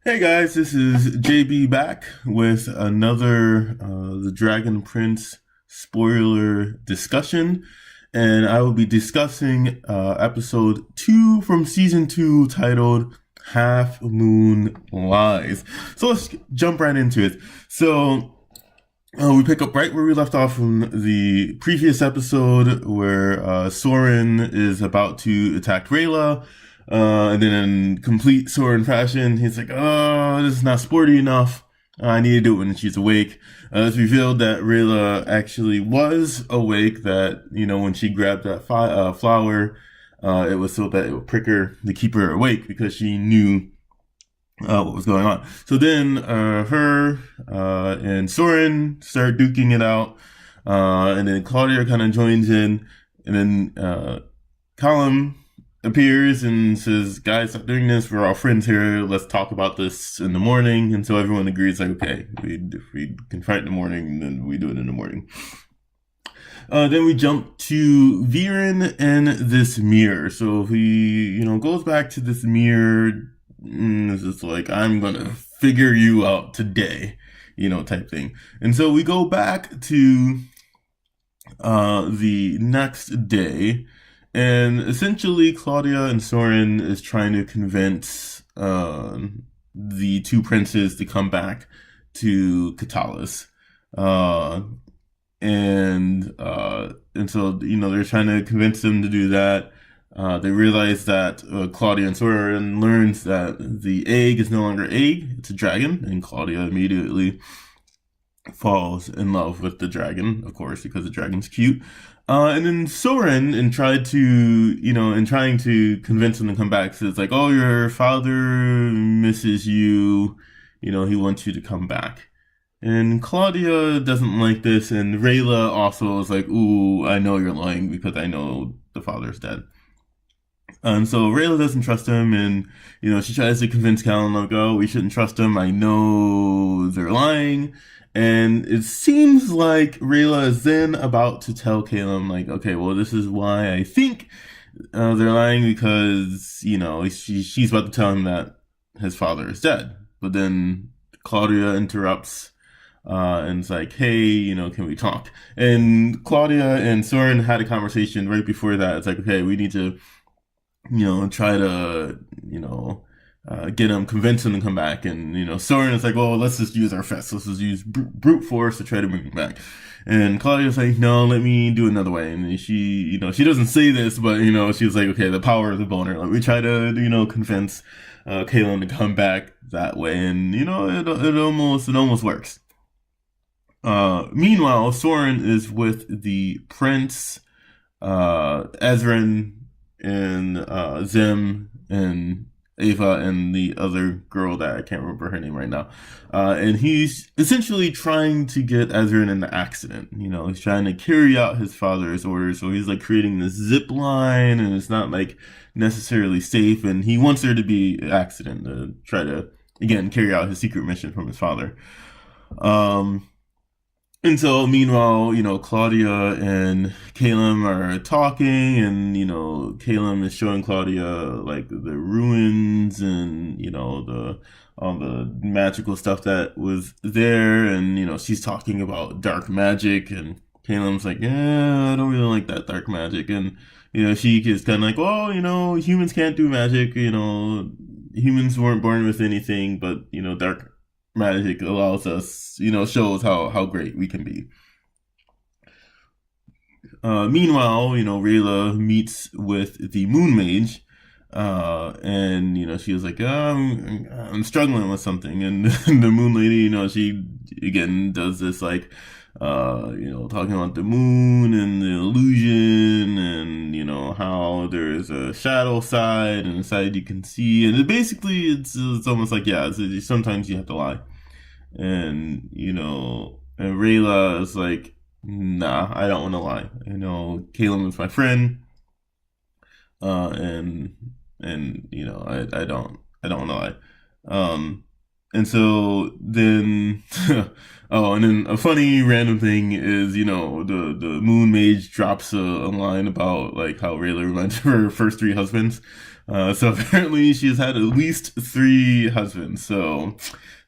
Hey guys, this is JB back with another The Dragon Prince spoiler discussion, and I will be discussing episode 2 from season 2 titled Half Moon Lies. So let's jump right into it. We pick up right where we left off from the previous episode where Soren is about to attack Rayla. And then in complete Soren fashion, he's like, oh, this is not sporty enough. I need to do it when she's awake. It's revealed that Rayla actually was awake, that, when she grabbed that flower, it was so that it would prick her to keep her awake because she knew what was going on. So then her and Soren start duking it out. And then Claudia kind of joins in. And then Callum appears and says, guys, stop doing this. We're all friends here. Let's talk about this in the morning. And so everyone agrees, like, okay, if we can fight in the morning, then we do it in the morning. Then we jump to Viren and this mirror. So he, goes back to this mirror. It's just like, I'm going to figure you out today, type thing. And so we go back to the next day. And essentially, Claudia and Soren is trying to convince the two princes to come back to Katalis. And so, they're trying to convince them to do that. They realize that Claudia and Soren learns that the egg is no longer egg, it's a dragon, and Claudia immediately falls in love with the dragon, of course, because the dragon's cute. And then Soren, and trying to convince him to come back, says like, oh, your father misses you, he wants you to come back. And Claudia doesn't like this, and Rayla also is like, ooh, I know you're lying because I know the father's dead. And so Rayla doesn't trust him, and, she tries to convince Callum, like, oh, we shouldn't trust him, I know they're lying. And it seems like Rayla is then about to tell Caleb, like, okay, well, this is why I think they're lying, because, she's about to tell him that his father is dead. But then Claudia interrupts and it's like, hey, can we talk? And Claudia and Soren had a conversation right before that. It's like, okay, we need to, try to, get him, convince him to come back. And, Soren is like, well, let's just use our fists. Let's just use brute force to try to bring him back. And Claudia's like, no, let me do another way. And she, she doesn't say this, but, she's like, okay, the power of the boner. Let me try to, convince Caleb to come back that way. And, it almost works. Meanwhile, Soren is with the prince, Ezrin, and Zim, and Ava, and the other girl that I can't remember her name right now. And he's essentially trying to get Ezrin in the accident. He's trying to carry out his father's orders. So he's like creating this zip line, and it's not like necessarily safe. And he wants there to be an accident to try to, again, carry out his secret mission from his father. And so, meanwhile, Claudia and Caleb are talking, and, Caleb is showing Claudia, like, the ruins and, all the magical stuff that was there, and, she's talking about dark magic, and Caleb's like, yeah, I don't really like that dark magic, and, she is kind of like, well, humans can't do magic, humans weren't born with anything, but, dark magic allows us, shows how great we can be. Meanwhile, Rayla meets with the Moon Mage, and, she was like, I'm struggling with something. And the Moon Lady, she, again, does this, like, talking about the moon and the illusion, and, how there's a shadow side and a side you can see. And it's almost like, yeah, sometimes you have to lie. And, and Rayla is like, nah, I don't want to lie. Caleb is my friend. And, I don't want to lie. And so then, and then a funny random thing is, the Moon Mage drops a line about, like, how Rayla reminds her of her first three husbands. So apparently she's had at least 3 husbands. So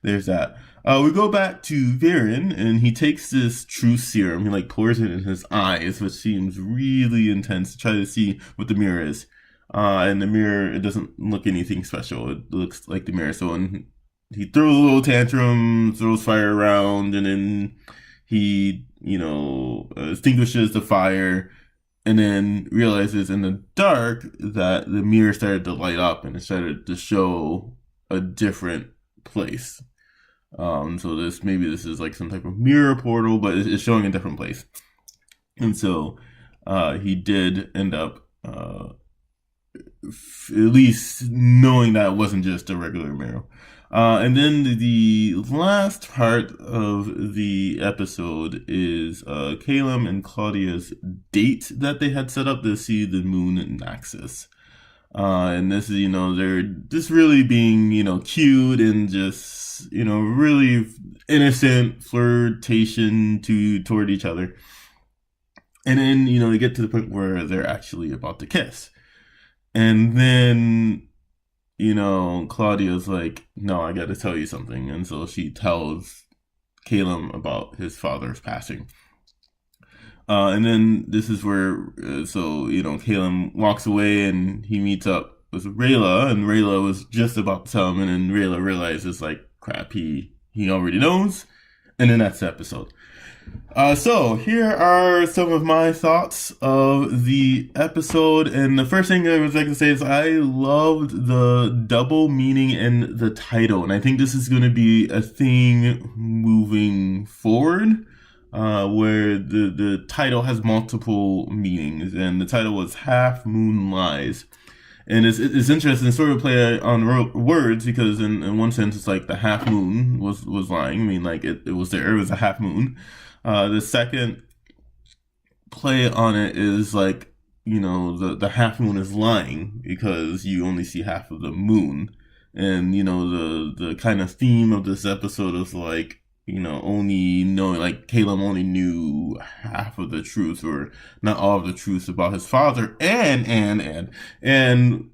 there's that. We go back to Viren, and he takes this truth serum. He like pours it in his eyes, which seems really intense to try to see what the mirror is. And the mirror, it doesn't look anything special. It looks like the mirror. So he throws a little tantrum, throws fire around, and then he, extinguishes the fire, and then realizes in the dark that the mirror started to light up and it started to show a different place. So this is like some type of mirror portal, but it's showing a different place. And so he did end up at least knowing that it wasn't just a regular mirror. And then the last part of the episode is Caleb and Claudia's date that they had set up to see the moon Naxos. And this is, they're just really being, cute and just, really innocent flirtation toward each other. And then, they get to the point where they're actually about to kiss. And then, Claudia's like, no, I got to tell you something. And so she tells Caleb about his father's passing. And then this is where, Caleb walks away and he meets up with Rayla, and Rayla was just about to tell him, and then Rayla realizes, like, crap, he already knows. And then that's the episode. So here are some of my thoughts of the episode, and the first thing I would like to say is I loved the double meaning in the title, and I think this is going to be a thing moving forward, where the title has multiple meanings, and the title was Half Moon Lies. And it's interesting, sort of play on words, because in one sense it's like the half moon was lying. I mean, like it was there, it was a half moon. The second play on it is like, the half moon is lying because you only see half of the moon. And, the kind of theme of this episode is like, only knowing, like Caleb only knew half of the truth, or not all of the truth about his father. And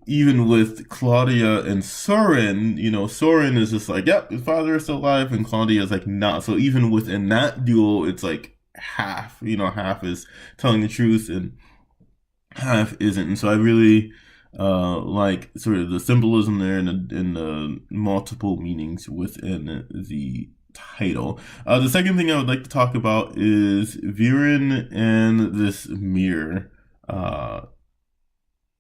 even with Claudia and Soren, Soren is just like, yep, his father is still alive, and Claudia is like, nah. So even within that duel, it's like half, half is telling the truth and half isn't. And so I really like sort of the symbolism there and the multiple meanings within the title. The second thing I would like to talk about is Viren and this mirror.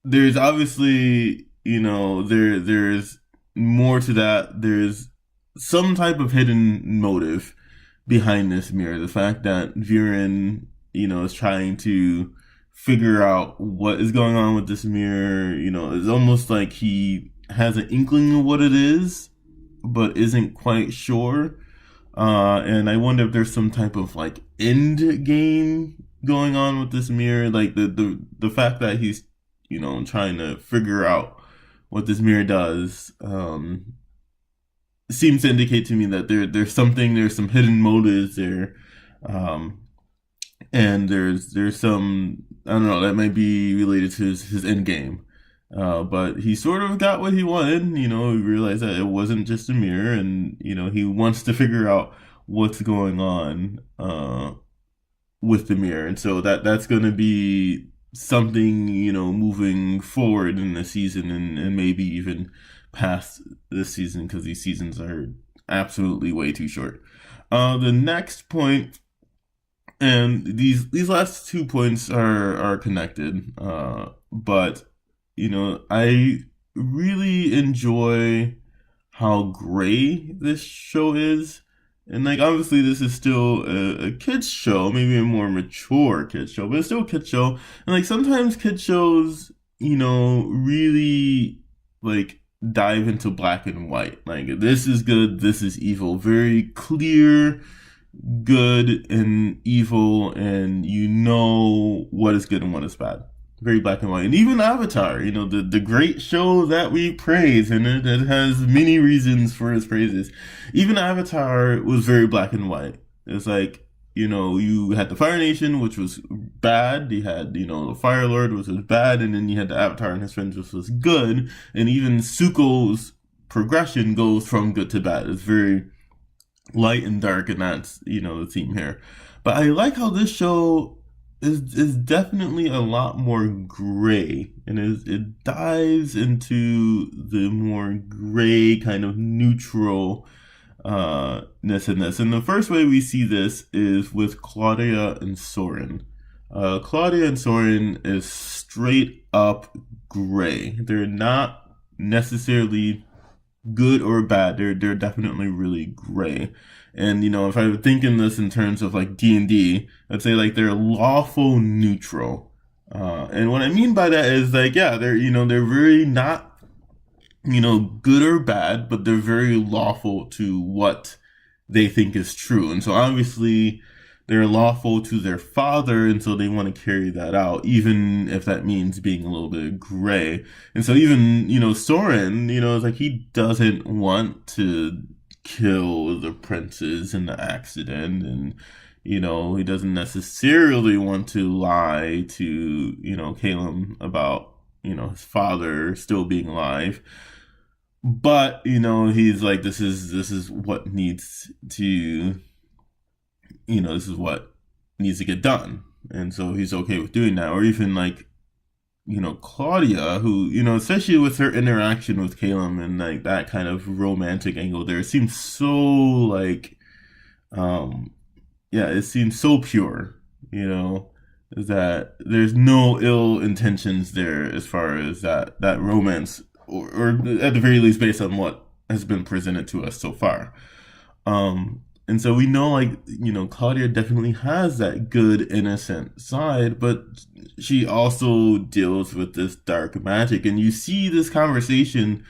There's obviously, there's more to that. There's some type of hidden motive behind this mirror. The fact that Viren, is trying to figure out what is going on with this mirror, it's almost like he has an inkling of what it is, but isn't quite sure. And I wonder if there's some type of like end game going on with this mirror, like the fact that he's trying to figure out what this mirror does seems to indicate to me that there's some hidden motives there, and there's some, I don't know, that might be related to his end game. But he sort of got what he wanted, he realized that it wasn't just a mirror, and, he wants to figure out what's going on, with the mirror. And so that's going to be something, moving forward in the season, and maybe even past this season, because these seasons are absolutely way too short. The next point, and these last 2 points are connected, but I really enjoy how gray this show is. And, like, obviously this is still a kid's show, maybe a more mature kid's show, but it's still a kid's show. And, like, sometimes kid's shows, really, like, dive into black and white. Like, this is good, this is evil. Very clear, good and evil, and what is good and what is bad. Very black and white. And even Avatar, the great show that we praise, and it has many reasons for its praises. Even Avatar was very black and white. It's like, you had the Fire Nation, which was bad. You had, the Fire Lord, which was bad, and then you had the Avatar and his friends, which was good. And even Zuko's progression goes from good to bad. It's very light and dark, and that's, the theme here. But I like how this show is definitely a lot more gray, and it dives into the more gray kind of neutral ness in this. And the first way we see this is with Claudia and Soren. Claudia and Soren is straight up gray. They're not necessarily good or bad. They're definitely really gray. And if I were thinking this in terms of like D&D, I'd say like they're lawful neutral. And what I mean by that is like, yeah, they're very not good or bad, but they're very lawful to what they think is true. And so obviously they're lawful to their father, and so they want to carry that out, even if that means being a little bit gray. And so even, Soren, it's like he doesn't want to kill the princes in the accident, and he doesn't necessarily want to lie to, Caleb about, his father still being alive. But he's like, this is what needs to, this is what needs to get done, and so he's okay with doing that. Or even like, Claudia, who, especially with her interaction with Caleb and like that kind of romantic angle there, it seems so like, yeah, it seems so pure, that there's no ill intentions there as far as that romance, or at the very least based on what has been presented to us so far. And so we know, like, Claudia definitely has that good, innocent side, but she also deals with this dark magic. And you see this conversation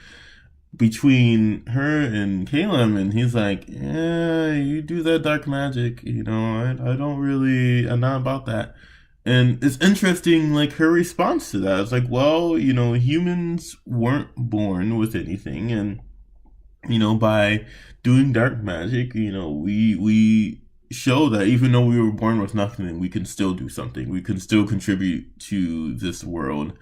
between her and Caleb, and he's like, yeah, you do that dark magic, I don't really, I'm not about that. And it's interesting, like, her response to that. It's like, well, humans weren't born with anything, and, by doing dark magic, we show that even though we were born with nothing, we can still do something. We can still contribute to this world.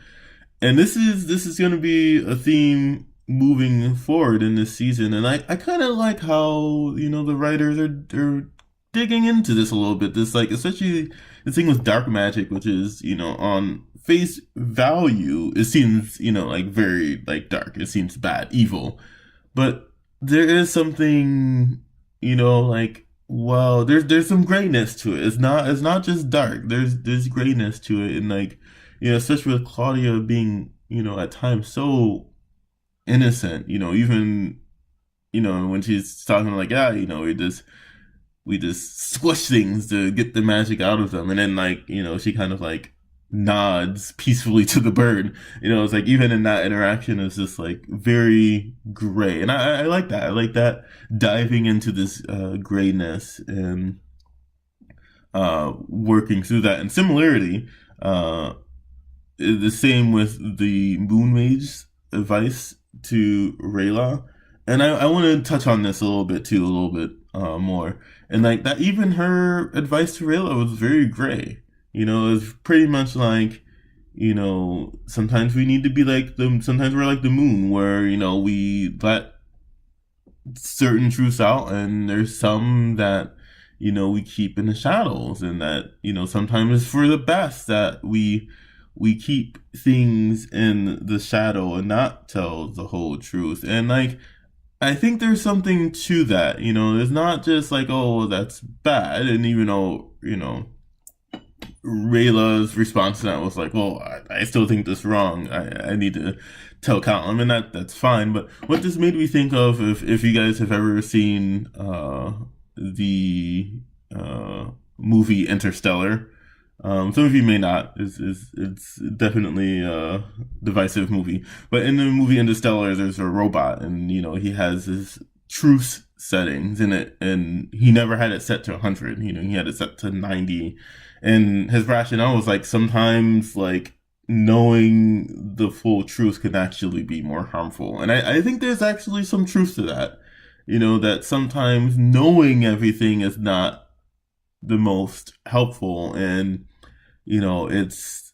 And this is going to be a theme moving forward in this season. And I kind of like how, the writers are digging into this a little bit. This, like, especially the thing with dark magic, which is, on face value, it seems, like very, like, dark. It seems bad, evil. But there is something, like, well, there's some grayness to it. It's not just dark. There's grayness to it. And, like, especially with Claudia being, at times so innocent, even, when she's talking like, yeah, we just squish things to get the magic out of them. And then, like, she kind of like nods peacefully to the bird. It's like even in that interaction is just like very gray. And I like that. I like that diving into this grayness and working through that. And similarity, the same with the Moon Mage's advice to Rayla. And I want to touch on this a little bit too, a little bit more. And like that, even her advice to Rayla was very gray. It's pretty much like, sometimes we need to be like them. Sometimes we're like the moon, where, we let certain truths out, and there's some that, we keep in the shadows, and that, sometimes it's for the best that we keep things in the shadow and not tell the whole truth. And like, I think there's something to that. It's not just like, oh, that's bad. And even though, Rayla's response to that was like, well, I still think this wrong. I need to tell Callum, and that's fine. But what this made me think of, if you guys have ever seen the movie Interstellar, some of you may not. It's definitely a divisive movie. But in the movie Interstellar, there's a robot, and he has his truth settings in it, and he never had it set to 100. He had it set to 90. And his rationale was like, sometimes like knowing the full truth can actually be more harmful. And I think there's actually some truth to that. That sometimes knowing everything is not the most helpful, and you know, it's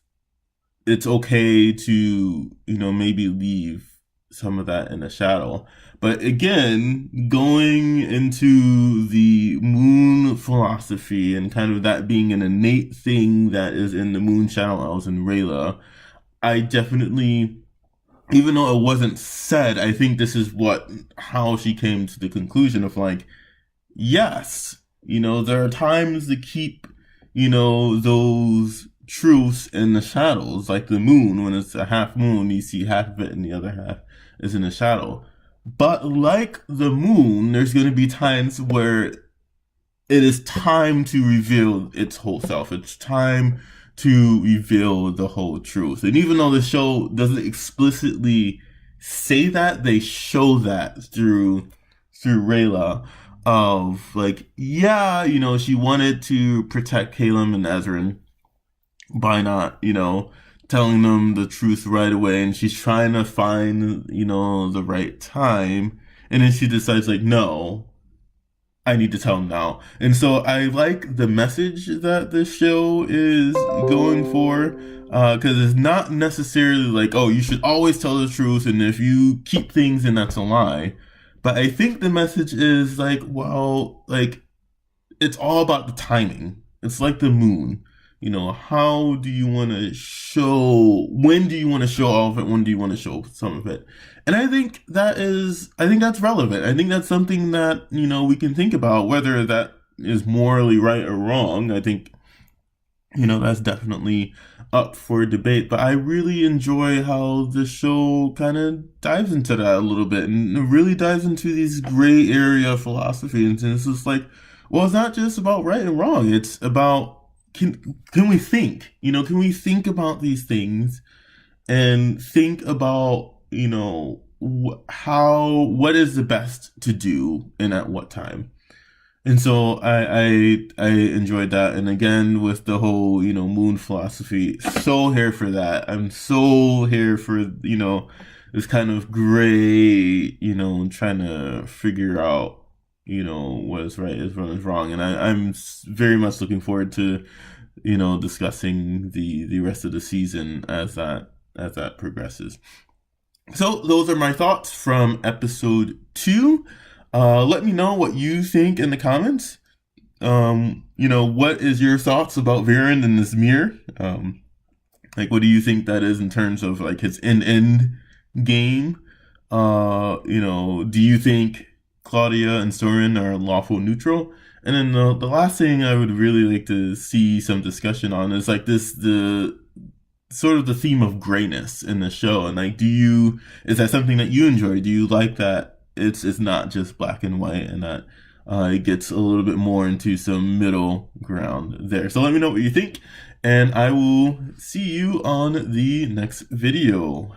okay to, you know, maybe leave some of that in the shadow. But again, going into the moon philosophy and kind of that being an innate thing that is in the moon shadow elves and Rayla, I definitely, even though it wasn't said, I think this is what how she came to the conclusion of like, yes, you know, there are times to keep, you know, those truths in the shadows, like the moon. When it's a half moon, you see half of it and the other half is in the shadow. But like the moon, there's going to be times where it is time to reveal its whole self. It's time to reveal the whole truth. And even though the show doesn't explicitly say that, they show that through Rayla of like, yeah, you know, she wanted to protect Caleb and Ezrin by not, you know, telling them the truth right away, and she's trying to find, you know, the right time, and then she decides like, no, I need to tell him now. And so I like the message that this show is going for, because it's not necessarily like, oh, you should always tell the truth, and if you keep things, then that's a lie. But I think the message is like, well, like it's all about the timing. It's like the moon. You know, how do you want to show? When do you want to show all of it? When do you want to show some of it? And I think that's relevant. I think that's something that, you know, we can think about, whether that is morally right or wrong. I think, you know, that's definitely up for debate. But I really enjoy how the show kind of dives into that a little bit, and it really dives into these gray area philosophy. And it's just like, well, it's not just about right and wrong. It's about, can we think? You know, can we think about these things and think about, you know, what is the best to do and at what time? And so I enjoyed that. And again, with the whole, you know, moon philosophy, so here for that. I'm so here for, you know, this kind of gray, you know, trying to figure out, you know, what is right, what is wrong. And I'm very much looking forward to, you know, discussing the rest of the season as that progresses. So those are my thoughts from episode 2. Let me know what you think in the comments. You know, what is your thoughts about Viren and this mirror? Like, what do you think that is in terms of like his end game? You know, do you think Claudia and Soren are lawful neutral? And then the last thing I would really like to see some discussion on is like the sort of the theme of grayness in the show. And like, is that something that you enjoy? Do you like that it's not just black and white, and that it gets a little bit more into some middle ground there? So let me know what you think, and I will see you on the next video.